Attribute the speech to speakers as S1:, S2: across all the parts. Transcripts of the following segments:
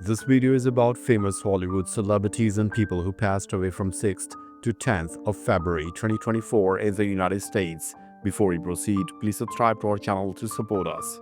S1: This video is about famous Hollywood celebrities and people who passed away from 6th to 10th of February 2024 in the United States. Before we proceed, please subscribe to our channel to support us.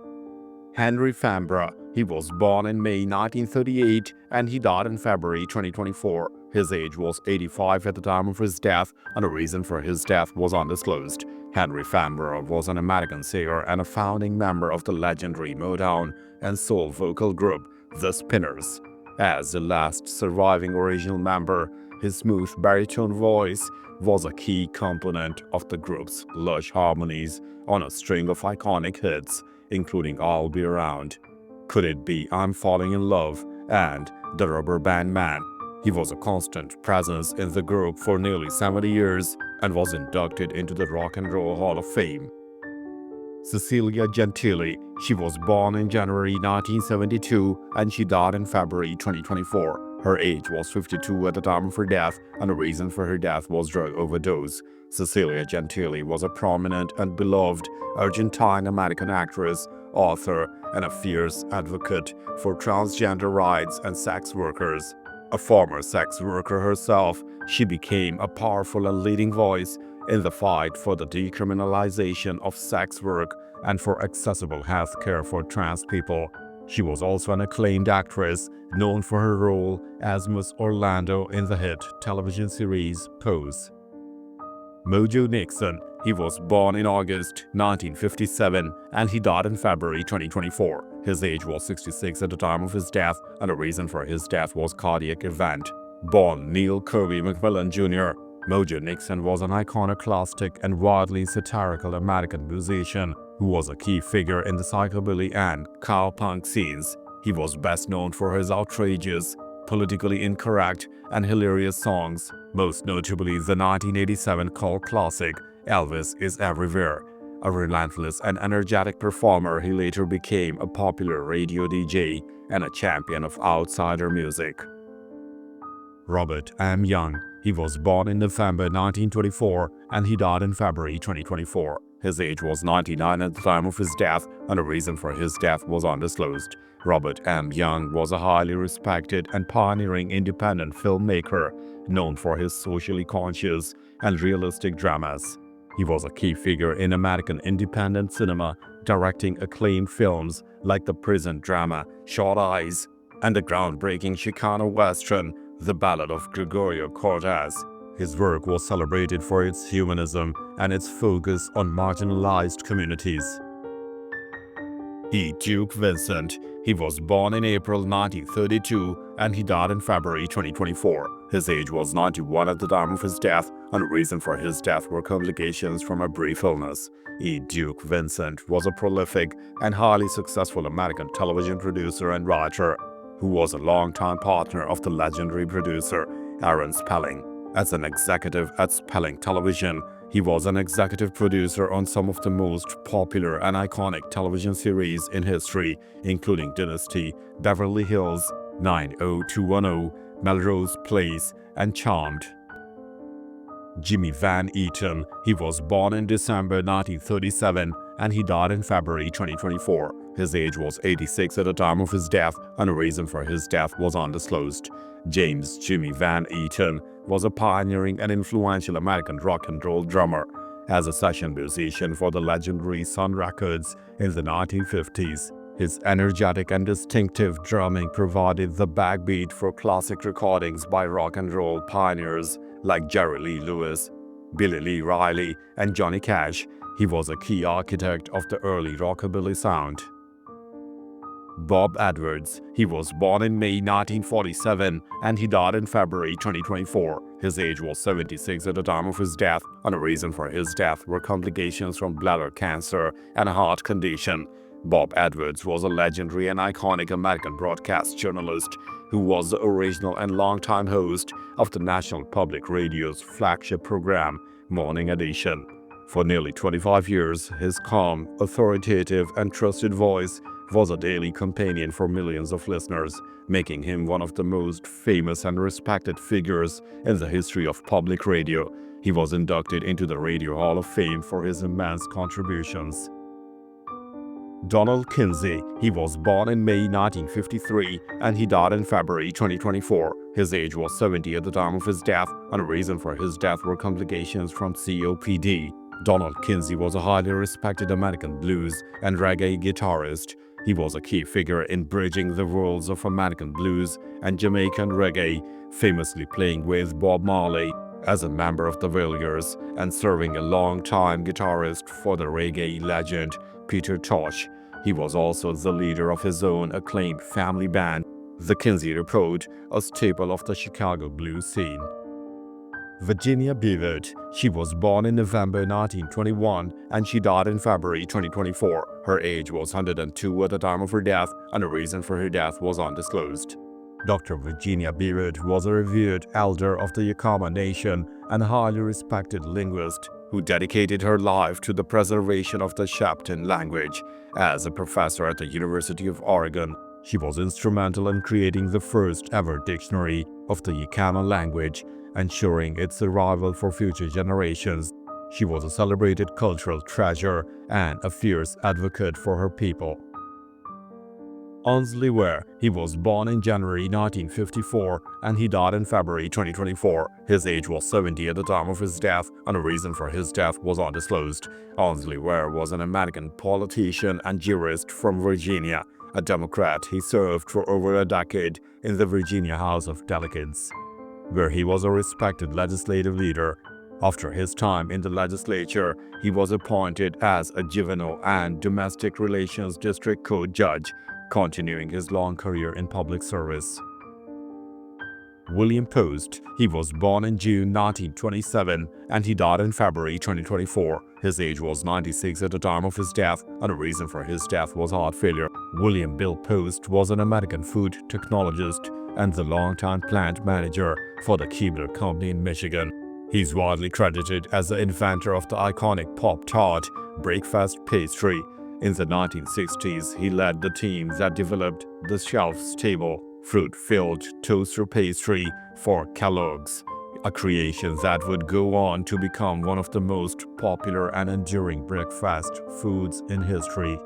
S1: Henry Fambra. He was born in May 1938 and he died in February 2024. His age was 85 at the time of his death, and the reason for his death was undisclosed. Henry Fambra was an American singer and a founding member of the legendary Motown and soul vocal group The Spinners. As the last surviving original member, his smooth baritone voice was a key component of the group's lush harmonies on a string of iconic hits, including I'll Be Around, Could It Be I'm Falling in Love, and The Rubber Band Man. He was a constant presence in the group for nearly 70 years and was inducted into the Rock and Roll Hall of Fame. Cecilia Gentili. She was born in January 1972 and she died in February 2024. Her age was 52 at the time of her death, and the reason for her death was drug overdose. Cecilia Gentili was a prominent and beloved Argentine-American actress, author, and a fierce advocate for transgender rights and sex workers. A former sex worker herself, she became a powerful and leading voice in the fight for the decriminalization of sex work and for accessible health care for trans people. She was also an acclaimed actress, known for her role as Miss Orlando in the hit television series Pose. Mojo Nixon. He was born in August 1957 and he died in February 2024. His age was 66 at the time of his death, and the reason for his death was cardiac event. Born Neil Kirby McMillan Jr., Mojo Nixon was an iconoclastic and wildly satirical American musician who was a key figure in the psychobilly and cowpunk scenes. He was best known for his outrageous, politically incorrect, and hilarious songs, most notably the 1987 cult classic Elvis Is Everywhere. A relentless and energetic performer, he later became a popular radio DJ and a champion of outsider music. Robert M. Young. He was born in November 1924 and he died in February 2024. His age was 99 at the time of his death, and the reason for his death was undisclosed. Robert M. Young was a highly respected and pioneering independent filmmaker, known for his socially conscious and realistic dramas. He was a key figure in American independent cinema, directing acclaimed films like the prison drama Short Eyes and the groundbreaking Chicano Western The Ballad of Gregorio Cortez. His work was celebrated for its humanism and its focus on marginalized communities. E. Duke Vincent. He was born in April 1932 and he died in February 2024. His age was 91 at the time of his death, and the reason for his death were complications from a brief illness. E. Duke Vincent was a prolific and highly successful American television producer and writer who was a longtime partner of the legendary producer Aaron Spelling. As an executive at Spelling Television, he was an executive producer on some of the most popular and iconic television series in history, including Dynasty, Beverly Hills, 90210, Melrose Place, and Charmed. Jimmy Van Eaton. He was born in December 1937 and he died in February 2024. His age was 86 at the time of his death, and the reason for his death was undisclosed. James Jimmy Van Eaton was a pioneering and influential American rock and roll drummer. As a session musician for the legendary Sun Records in the 1950s, his energetic and distinctive drumming provided the backbeat for classic recordings by rock and roll pioneers like Jerry Lee Lewis, Billy Lee Riley, and Johnny Cash. He was a key architect of the early rockabilly sound. Bob Edwards. He was born in May 1947 and he died in February 2024. His age was 76 at the time of his death, and the reason for his death were complications from bladder cancer and a heart condition. Bob Edwards was a legendary and iconic American broadcast journalist who was the original and longtime host of the National Public Radio's flagship program, Morning Edition. For nearly 25 years, his calm, authoritative, and trusted voice was a daily companion for millions of listeners, making him one of the most famous and respected figures in the history of public radio. He was inducted into the Radio Hall of Fame for his immense contributions. Donald Kinsey, he was born in May 1953 and he died in February 2024. His age was 70 at the time of his death, and the reason for his death were complications from COPD. Donald Kinsey was a highly respected American blues and reggae guitarist. He was a key figure in bridging the worlds of American blues and Jamaican reggae, famously playing with Bob Marley as a member of the Wailers and serving a long-time guitarist for the reggae legend Peter Tosh. He was also the leader of his own acclaimed family band, the Kinsey Report, a staple of the Chicago blues scene. Virginia Beaver, she was born in November 1921 and she died in February 2024. Her age was 102 at the time of her death, and the reason for her death was undisclosed. Dr. Virginia Beaver was a revered elder of the Yakama Nation and a highly respected linguist who dedicated her life to the preservation of the Chepton language. As a professor at the University of Oregon, she was instrumental in creating the first ever dictionary of the Yakama language, ensuring its survival for future generations. She was a celebrated cultural treasure and a fierce advocate for her people. Ainsley Ware, he was born in January 1954 and he died in February 2024. His age was 70 at the time of his death, and the reason for his death was undisclosed. Ainsley Ware was an American politician and jurist from Virginia. A Democrat, he served for over a decade in the Virginia House of Delegates, where he was a respected legislative leader. After his time in the legislature, he was appointed as a juvenile and domestic relations district court judge, continuing his long career in public service. William Post, he was born in June 1927 and he died in February 2024. His age was 96 at the time of his death, and the reason for his death was heart failure. William Bill Post was an American food technologist and the longtime plant manager for the Keebler Company in Michigan. He's widely credited as the inventor of the iconic Pop-Tart breakfast pastry. In the 1960s, he led the team that developed the shelf-stable, fruit-filled toaster pastry for Kellogg's, a creation that would go on to become one of the most popular and enduring breakfast foods in history.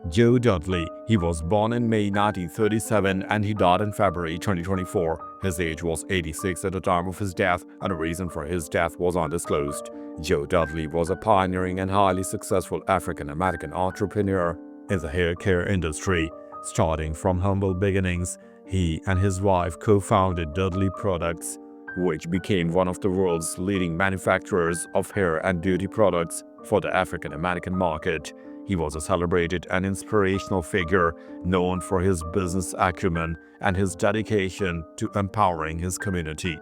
S1: Joe Dudley, he was born in May 1937 and he died in February 2024. His age was 86 at the time of his death, and the reason for his death was undisclosed. Joe Dudley was a pioneering and highly successful African-American entrepreneur in the hair care industry. Starting from humble beginnings, he and his wife co-founded Dudley Products, which became one of the world's leading manufacturers of hair and beauty products for the African-American market. He was a celebrated and inspirational figure known for his business acumen and his dedication to empowering his community.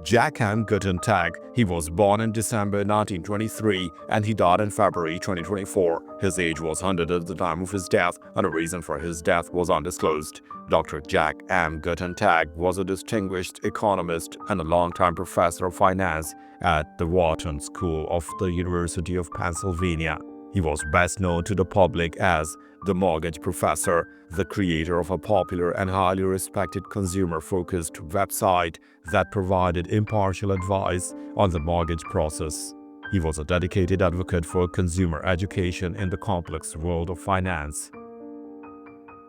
S1: Jack M. Tag, he was born in December 1923 and he died in February 2024. His age was 100 at the time of his death, and the reason for his death was undisclosed. Dr. Jack M. Tag was a distinguished economist and a longtime professor of finance at the Wharton School of the University of Pennsylvania. He was best known to the public as the Mortgage Professor, the creator of a popular and highly respected consumer-focused website that provided impartial advice on the mortgage process. He was a dedicated advocate for consumer education in the complex world of finance.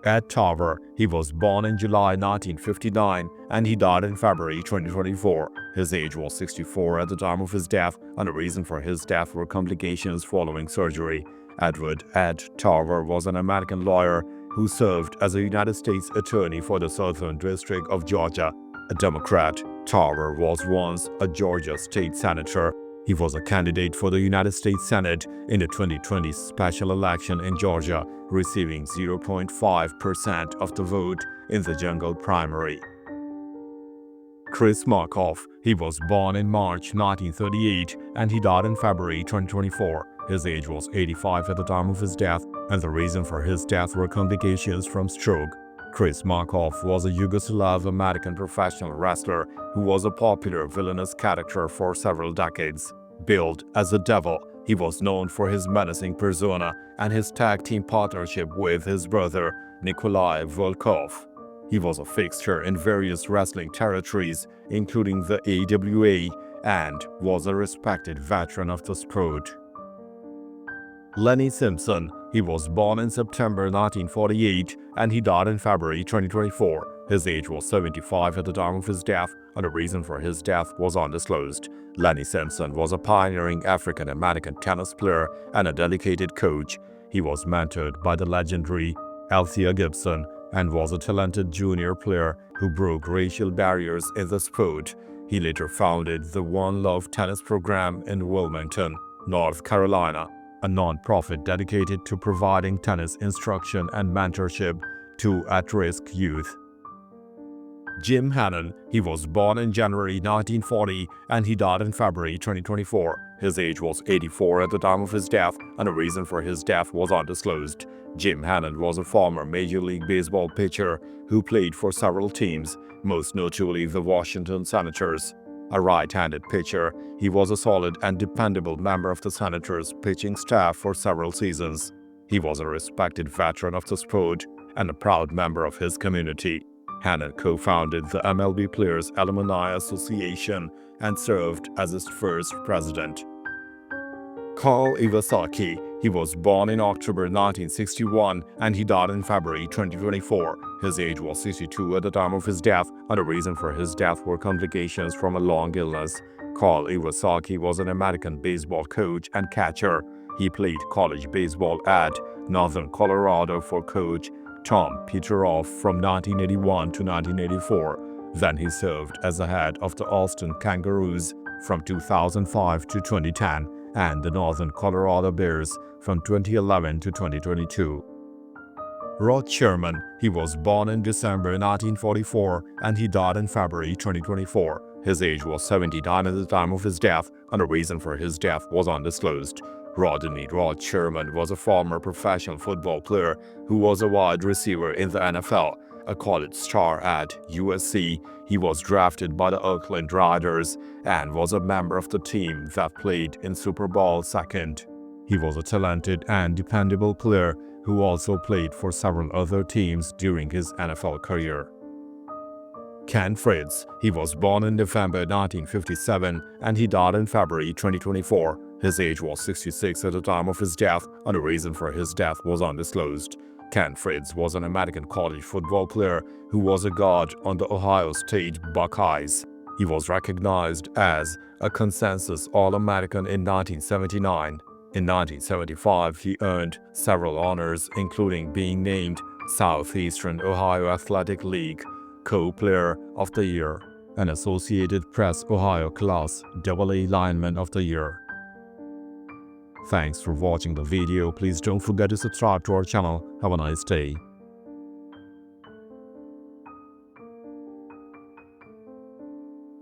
S1: Ed Tarver, he was born in July 1959 and he died in February 2024. His age was 64 at the time of his death, and the reason for his death were complications following surgery. Edward Ed Tarver was an American lawyer who served as a United States Attorney for the Southern District of Georgia. A Democrat, Tarver was once a Georgia state senator. He was a candidate for the United States Senate in the 2020 special election in Georgia, receiving 0.5% of the vote in the general primary. Chris Markoff, he was born in March 1938 and he died in February 2024. His age was 85 at the time of his death, and the reason for his death were complications from stroke. Chris Markoff was a Yugoslav-American professional wrestler who was a popular villainous character for several decades. Billed as a devil, he was known for his menacing persona and his tag team partnership with his brother, Nikolai Volkov. He was a fixture in various wrestling territories, including the AWA, and was a respected veteran of the sport. Lenny Simpson. He was born in September 1948 and he died in February 2024. His age was 75 at the time of his death, and the reason for his death was undisclosed. Lenny Simpson was a pioneering African-American tennis player and a dedicated coach. He was mentored by the legendary Althea Gibson and was a talented junior player who broke racial barriers in the sport. He later founded the One Love Tennis Program in Wilmington, North Carolina, a non-profit dedicated to providing tennis instruction and mentorship to at-risk youth. Jim Hannon. He was born in January 1940 and he died in February 2024. His age was 84 at the time of his death, and the reason for his death was undisclosed. Jim Hannon was a former Major League Baseball pitcher who played for several teams, most notably the Washington Senators. A right-handed pitcher, he was a solid and dependable member of the Senators' pitching staff for several seasons. He was a respected veteran of the sport and a proud member of his community. Hannon co-founded the MLB Players Alumni Association and served as its first president. Carl Iwasaki. He was born in October 1961 and he died in February 2024. His age was 62 at the time of his death, and the reason for his death were complications from a long illness. Carl Iwasaki was an American baseball coach and catcher. He played college baseball at Northern Colorado for coach Tom Peteroff from 1981 to 1984. Then he served as the head of the Austin Kangaroos from 2005 to 2010 and the Northern Colorado Bears from 2011 to 2022. Rod Sherman. He was born in December 1944 and he died in February 2024. His age was 79 at the time of his death, and the reason for his death was undisclosed. Rodney Rod Sherman was a former professional football player who was a wide receiver in the NFL. A college star at USC, he was drafted by the Oakland Raiders and was a member of the team that played in Super Bowl II. He was a talented and dependable player who also played for several other teams during his NFL career. Ken Fritz. He was born in November 1957 and he died in February 2024. His age was 66 at the time of his death, and the reason for his death was undisclosed. Ken Fritz was an American college football player who was a guard on the Ohio State Buckeyes. He was recognized as a consensus All-American in 1979. In 1975, he earned several honors, including being named Southeastern Ohio Athletic League Co-Player of the Year and Associated Press Ohio Class AA Lineman of the Year. Thanks for watching the video. Please don't forget to subscribe to our channel. Have a nice day.